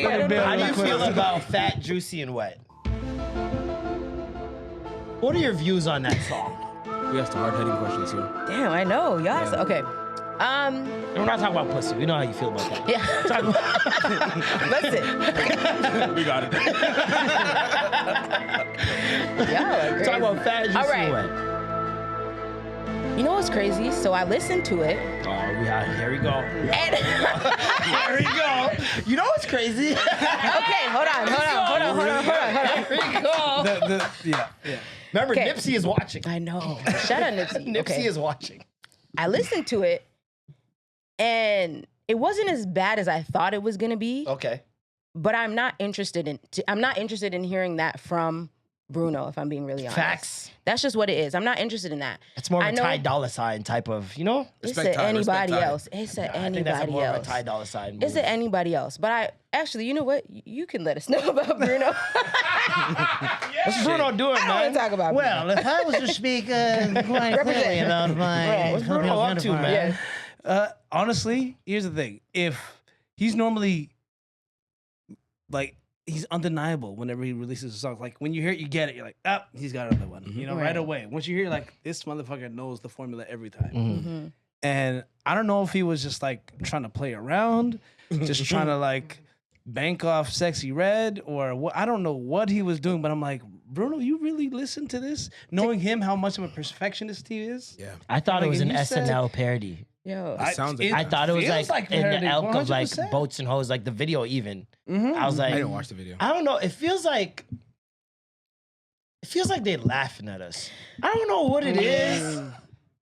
How do you feel about Fat, Juicy, and Wet? What are your views on that song? We asked the hard-hitting questions here. Damn, I know. Y'all. Okay. We're not talking about pussy. We know how you feel about that. Yeah. Listen. We got it. Yeah. Talk about Fat, Juicy, All right. and Wet. You know what's crazy? So I listened to it. Here we go. And Here we go. You know what's crazy? okay, hold on. Here we go. Yeah. Remember, Okay. Nipsey is watching. I know. Shout out Nipsey. Nipsey Okay. is watching. I listened to it, and it wasn't as bad as I thought it was gonna be. Okay. But I'm not interested in hearing that from Bruno, if I'm being really honest. Facts. That's just what it is. I'm not interested in that. It's more of I a know- Ty Dolla Sign type of, you know? It's Respect to Ty, anybody respect Ty. else. It's to I think that's anybody more of a else. Ty Dolla Sign move. It's to anybody else. But I actually, you know what? You can let us know about Bruno. What's Bruno doing, I don't man? want to talk about Bruno. Well, if I was to speak quite clearly about my... What's Bruno up to, man? Honestly, here's the thing. If he's normally, like, he's undeniable whenever he releases a song. Like, when you hear it, you get it. You're like, ah, he's got another one. You know, right away. Once you hear, like, this motherfucker knows the formula every time. Mm-hmm. And I don't know if he was just, like, trying to play around, just trying to, like, bank off Sexy Red, or what. I don't know what he was doing, but I'm like, Bruno, you really listen to this? Knowing him, how much of a perfectionist he is? Yeah. I thought it Like, was an and you said- SNL parody. Yo. It sounds like I thought it was feels like in parody, the elk of like 100%. boats and hoes, like the video even. I was like, I didn't watch the video. I don't know. It feels like they're laughing at us. I don't know what it is,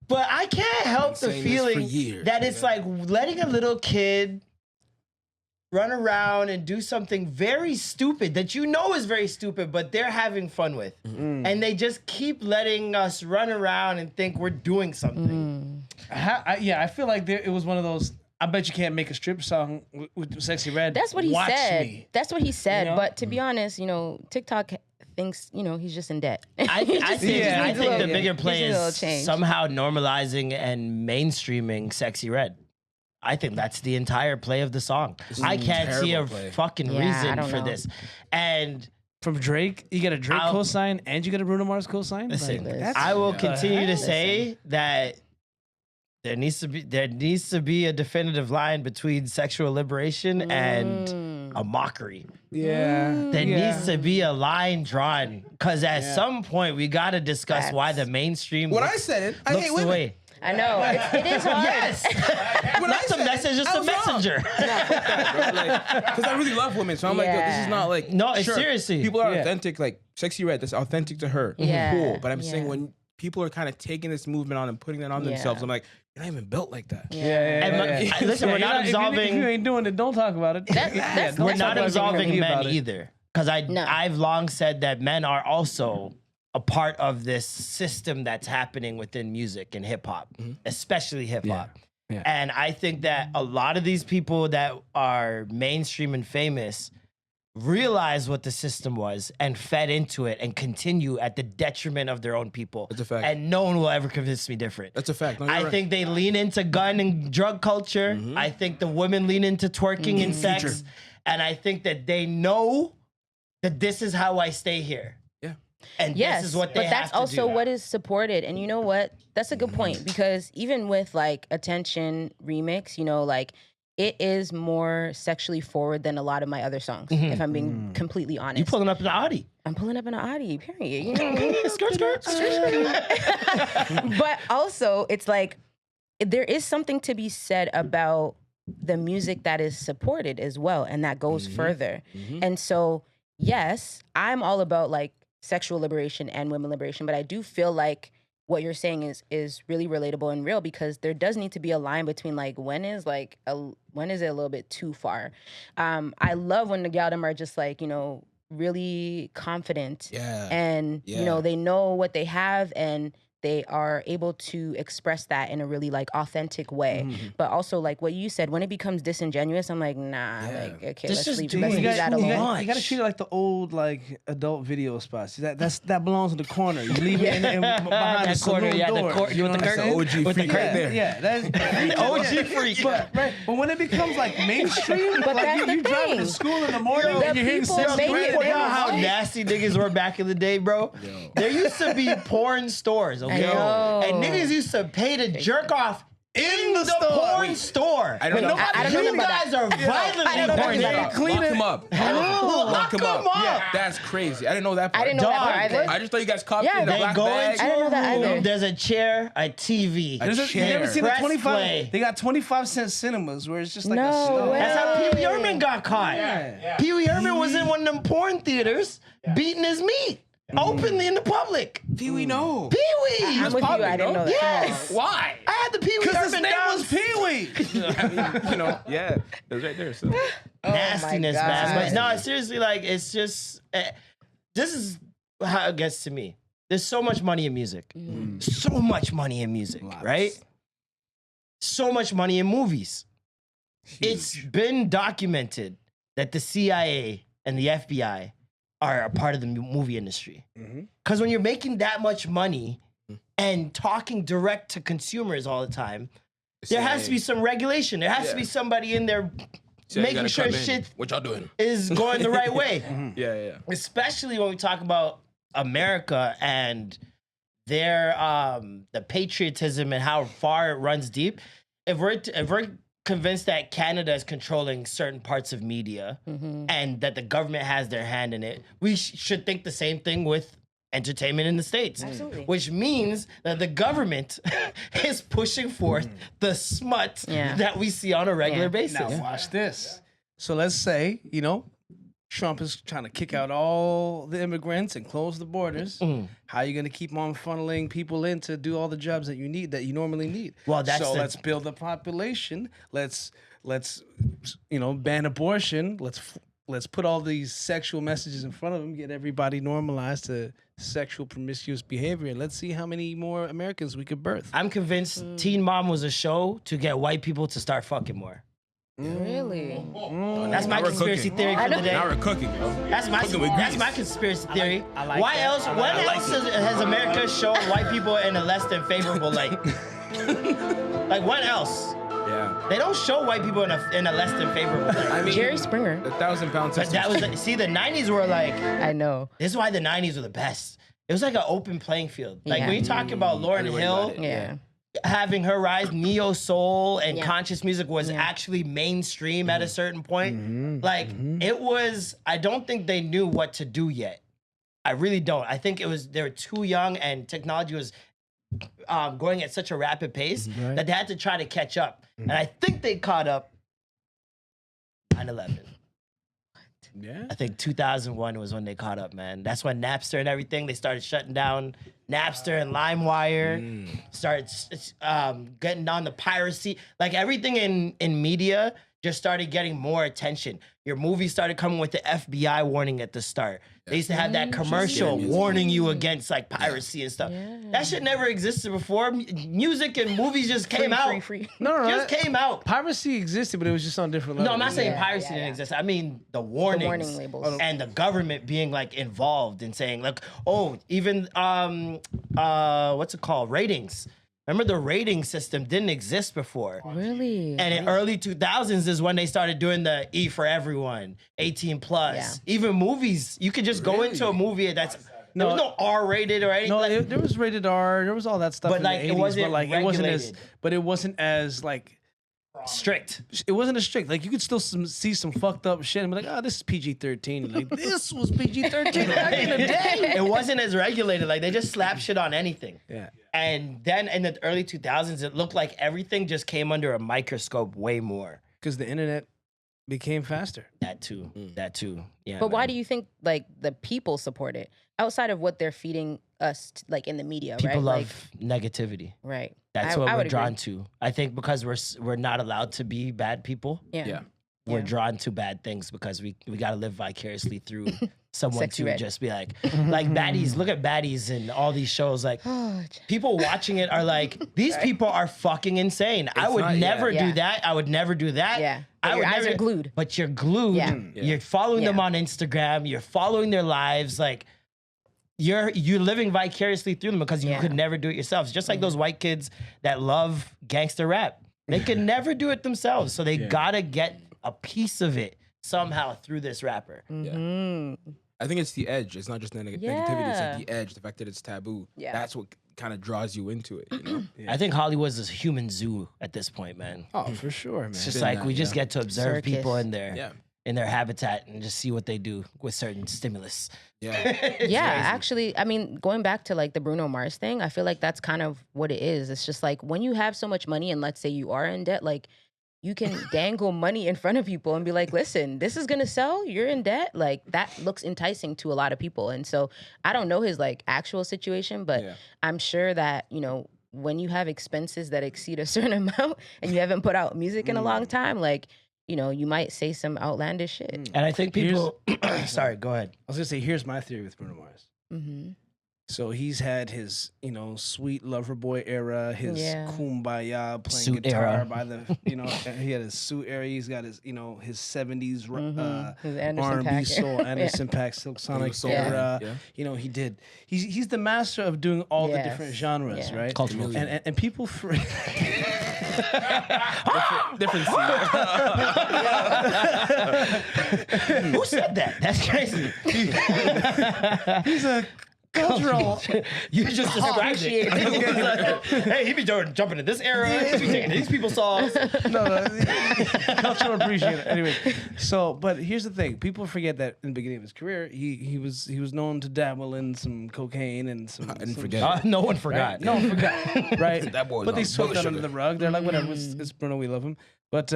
but I can't help the saying this for feeling years, that it's like letting a little kid run around and do something very stupid that you know is very stupid, but they're having fun with. And they just keep letting us run around and think we're doing something. I feel like it was one of those. I bet you can't make a strip song with Sexy Red. That's what he Watch said. Me. That's what he said. You know? But to be honest, TikTok thinks, he's just in debt. I think the bigger play needs a little is change. somehow normalizing and mainstreaming Sexy Red. I think that's the entire play of the song. I can't see a terrible play. fucking Yeah, I reason don't for know. this. And From Drake, you get a Drake I'll- cosign and you get a Bruno Mars cosign. listen, that's- I will Yeah. continue to say that there needs to be a definitive line between sexual liberation and a mockery. Yeah. There needs to be a line drawn because at some point we got to discuss why the mainstream When looks, I said it, I looks hate the women. way. I know. It is hard. Yes, When that's I a said message. it, It's I a was wrong. messenger. Because I really love women, so I'm like, yo, this is not like No, it's seriously. People are Yeah. authentic, like Sexy Red. That's authentic to her. Yeah, Cool. But I'm yeah. saying when people are kind of taking this movement on and putting that on Yeah. themselves, I'm like, you're not even built like that. Listen, we're not If absolving. you ain't doing it, don't talk about it. that's- We're that's not what I'm absolving thinking men about it. either, because I've long said that men are also a part of this system that's happening within music and hip hop, especially hip hop. Yeah. And I think that a lot of these people that are mainstream and famous realize what the system was and fed into it and continue at the detriment of their own people. That's a fact. And no one will ever convince me different. That's a fact. No, you're I right. think they lean into gun and drug culture. I think the women lean into twerking and sex. And I think that they know that this is how I stay here. Yeah. And Yes, this is what they but that's have to also do. what is supported. And you know what? That's a good point because even with like Attention remix, like it is more sexually forward than a lot of my other songs. If I'm being completely honest, You pulling up in the Audi. I'm pulling up in an Audi. Period. You know what I mean? Skirt. But also, it's like there is something to be said about the music that is supported as well, and that goes further. And so, yes, I'm all about like sexual liberation and women liberation, but I do feel like what you're saying is really relatable and real because there does need to be a line between like when is it a little bit too far. I love when the gal them are just like really confident Yeah. and Yeah. they know what they have and they are able to express that in a really like authentic way. But also like what you said, when it becomes disingenuous, I'm like, nah, like okay, This let's just leave too let's much. leave that You alone. got- You gotta treat it like the old like adult video spots. That belongs in the corner. You leave it in behind the That corner, saloon yeah, the door. cor- You know with the what I'm curtain? saying? OG freak right there. Yeah, that's OG freak. But when it becomes like mainstream, But like that's you the driving thing. to school in the morning The and you're hearing people Sexxy make Radio. it You know how Right. nasty niggas were back in the day, bro? There used to be porn stores, okay? know. And niggas used to pay to jerk off in the store. porn store. I don't know. I don't know You about guys that. are violently I don't know horny. about that. Lock him up. Lock him up. Yeah, that's crazy. I didn't know that part. I didn't know that part Dog, either. I just thought you guys copped Yeah, it in a they black Go bag. into I didn't know that a room, either. there's a chair, a TV. A You ever chair. seen the Press 25? play. They got 25-cent cinemas where it's just like No a stop. way. That's how Pee Wee Herman got caught. Pee Wee Herman was in one of them porn theaters beating his meat openly in the public. Pee Wee, no. Pee Wee! I'm with you. I didn't know that. Yes! Why? I had the Pee Wee Because his Herman name down. was Pee Wee. I mean, you know, yeah, it was right there. So. Nastiness, Oh my man. God. But no, it's seriously, like, it's just, this is how it gets to me. There's so much money in music. So much money in music, right? So much money in movies. It's been documented that the CIA and the FBI are a part of the movie industry. Because when you're making that much money and talking direct to consumers all the time, there has to be some regulation. There has to be somebody in there making sure shit What y'all doing? is going the right way. Yeah. Especially when we talk about America and their the patriotism and how far it runs deep. If we're convinced that Canada is controlling certain parts of media and that the government has their hand in it, we should think the same thing with entertainment in the States. Absolutely. Which means that the government is pushing forth the smut that we see on a regular basis. Now watch this. So let's say, Trump is trying to kick out all the immigrants and close the borders. How are you going to keep on funneling people in to do all the jobs that you normally need? Well, that's so the- let's build the population. Let's ban abortion. Let's put all these sexual messages in front of them. Get everybody normalized to sexual promiscuous behavior, and let's see how many more Americans we could birth. I'm convinced Teen Mom was a show to get white people to start fucking more. Really? That's my Now we're conspiracy cooking. theory for the day. Now we're cooking, bro. That's my Cooking with that's grease. my conspiracy theory. I like Why that. else? When else has America shown white people in a less than favorable light? Like when else? Yeah. They don't show white people in a less than favorable light. I mean, Jerry Springer. 1,000-pound But that was see, the '90s were like. I know. This is why the '90s were the best. It was like an open playing field. Like when you talk about Lauryn Everybody Hill got it. Yeah. having her rise, neo soul and Yeah. conscious music was actually mainstream at a certain point. Like it was. I don't think they knew what to do yet. I really don't. I think they were too young and technology was going at such a rapid pace that they had to try to catch up. And I think they caught up 9/11. Yeah. I think 2001 was when they caught up, man. That's when Napster and everything, they started shutting down Napster and LimeWire, started getting down the piracy. Like everything in media just started getting more attention. Your movie started coming with the FBI warning at the start. They used to have that commercial warning you against like piracy and stuff. That shit never existed before. Music and movies just came out. Free. No, Just came out. Piracy existed, but it was just on different levels. No, I'm not saying Yeah, piracy didn't exist. I mean the warnings warning labels. and the government being like involved in saying like, oh, even what's it called? Ratings. Remember the rating system didn't exist before. Really? And in early 2000s is when they started doing the E for everyone, 18 plus. Yeah. Even movies, you could just go into a movie that's there was no R rated or anything. No, there was rated R. There was all that stuff But, in like, the it 80s, wasn't but like it wasn't as, regulated. but it wasn't as like strict. it wasn't as strict. Like you could still see some fucked up shit and be like, oh, this is PG-13. Like this was PG-13 back in the day. It wasn't as regulated. Like they just slapped shit on anything. Yeah. And then in the early 2000s, it looked like everything just came under a microscope way more. Because the internet became faster. That too. That too. Yeah. But why do you think like the people support it outside of what they're feeding us like in the media? people right? love negativity? Like, right. That's I what we're would drawn agree. to. I think because we're not allowed to be bad people. Yeah. Yeah. we're drawn to bad things because we got to live vicariously through someone Sexy to Red. just be like baddies. Look at baddies and all these shows. Like people watching it are like, these people are fucking insane. I would not- never yeah. do that. I would never do that. Yeah. But I your would eyes never, are glued. But you're glued. Yeah. You're following them Yeah. on Instagram. You're following their lives. Like you're living vicariously through them because you Yeah. could never do it yourself. It's just like those white kids that love gangster rap. They could never do it themselves. So they gotta get a piece of it somehow through this rapper. I think it's the edge. It's not just negativity. It's Yeah. like the edge, the fact that it's taboo. Yeah. That's what kind of draws you into it. You know? I think Hollywood's a human zoo at this point, man. Oh, for sure, man. It's just been like that, we just yeah. get to observe Circus. people in their Yeah. in their habitat and just see what they do with certain stimulus. Yeah. Yeah, actually, I mean, going back to like the Bruno Mars thing, I feel like that's kind of what it is. It's just like when you have so much money and let's say you are in debt, like you can dangle money in front of people and be like, listen, this is going to sell. You're in debt. Like that looks enticing to a lot of people. And so I don't know his like actual situation, but Yeah. I'm sure that, you know, when you have expenses that exceed a certain amount and you haven't put out music in a long time, like, you know, you might say some outlandish shit. And I think people sorry, go ahead. I was gonna say, here's my theory with Bruno Mars. Mm-hmm. So he's had his, you know, sweet lover boy era, his Yeah. kumbaya playing Suit guitar era. by the, you know, he had his suit era. He's got his, you know, his 70s His Anderson R&B .Paak soul, era. Anderson .Paak, Silk Sonic Soul era. Yeah. You know, he did. He's the master of doing all the Yes. different genres, Yeah. right? Cultural. And people Different scene. Who said that? That's crazy. he's a cultural. You just described Appreciate it. Hey, he be jumping in this era. He be taking these people's songs. cultural appreciator. Anyway, so but here's the thing: people forget that in the beginning of his career, he was known to dabble in some cocaine and some. I didn't some forget. No one forgot. Right? No one forgot. Right. That boy was But they on swept blood that under sugar. the rug. They're like, whatever. It's Bruno. We love him. But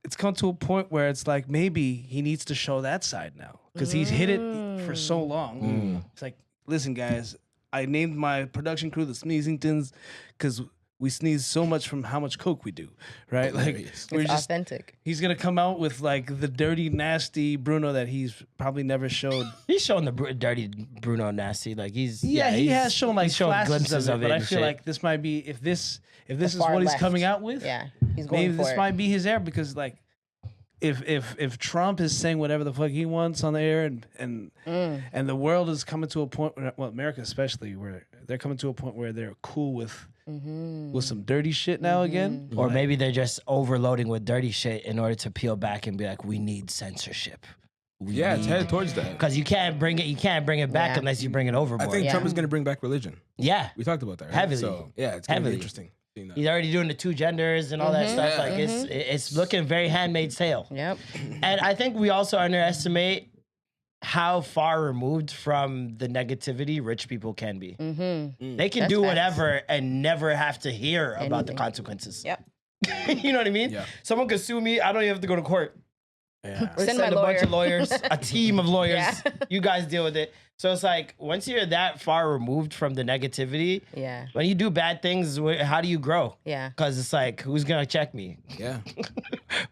it's come to a point where it's like maybe he needs to show that side now because he's hit it for so long. It's like, listen, guys, I named my production crew the Sneezingtons because we sneeze so much from how much coke we do, right? Like Hilarious. we're It's just authentic. he's gonna come out with like the dirty, nasty Bruno that he's probably never showed. He's showing the dirty Bruno nasty. Like he's He has shown like he's shown flashes glimpses of it, but I and feel shit. like this might be if this is far what he's left. coming out with. Yeah, he's going Maybe for this it. might be his era because like if Trump is saying whatever the fuck he wants on the air and the world is coming to a point where, well, America especially, where they're coming to a point where they're cool with some dirty shit now again. Or maybe they're just overloading with dirty shit in order to peel back and be like, we need censorship. Yeah, it's headed towards that. Because you can't bring it back Yeah. unless you bring it I overboard. think Yeah. Trump is going to bring back religion. Yeah. We talked about that, right? Heavily. So, yeah, it's going to be Heavily. interesting seeing that. He's already doing the two genders and all that stuff. Yeah. Like it's looking very Handmaid's Tale. Yep. And I think we also underestimate how far removed from the negativity rich people can be. They can That's do facts. whatever and never have to hear about the Anything. consequences. Yep. You know what I mean? Yeah. Someone could sue me. I don't even have to go to court. Yeah. Or Send my a bunch of lawyer. lawyers, a team of lawyers. Yeah. You guys deal with it. So it's like once you're that far removed from the negativity, Yeah. when you do bad things, how do you grow? Yeah. Because it's like, who's gonna check me? Yeah,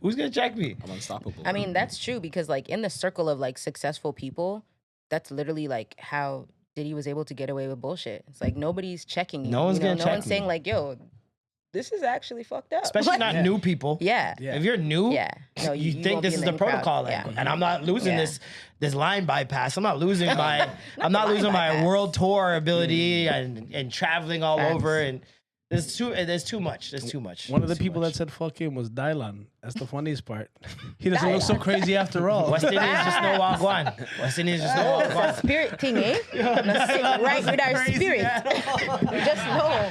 Who's gonna check me? I'm unstoppable. I mean, that's true because like in the circle of like successful people, that's literally like how Diddy was able to get away with bullshit. It's like nobody's checking you. No one's you know? gonna No check one's me. saying like, yo, this is actually fucked up. Especially Like, not new people. Yeah. If you're new, Yeah. No, you you think won't be this in is the any crowd. protocol, like, Yeah. and I'm not losing Yeah. this line bypass. I'm not losing my I'm not the losing line my bypass. world tour ability and traveling all Facts. over and there's too much. There's too much. One of the There's too people much. that said fuck him was Dylan. That's the funniest part. He doesn't look so crazy after all. West Indians just know Wagwan. West Indians just know It's a Wagwan. spirit thing, eh? Gonna sit right with our spirit. You just know.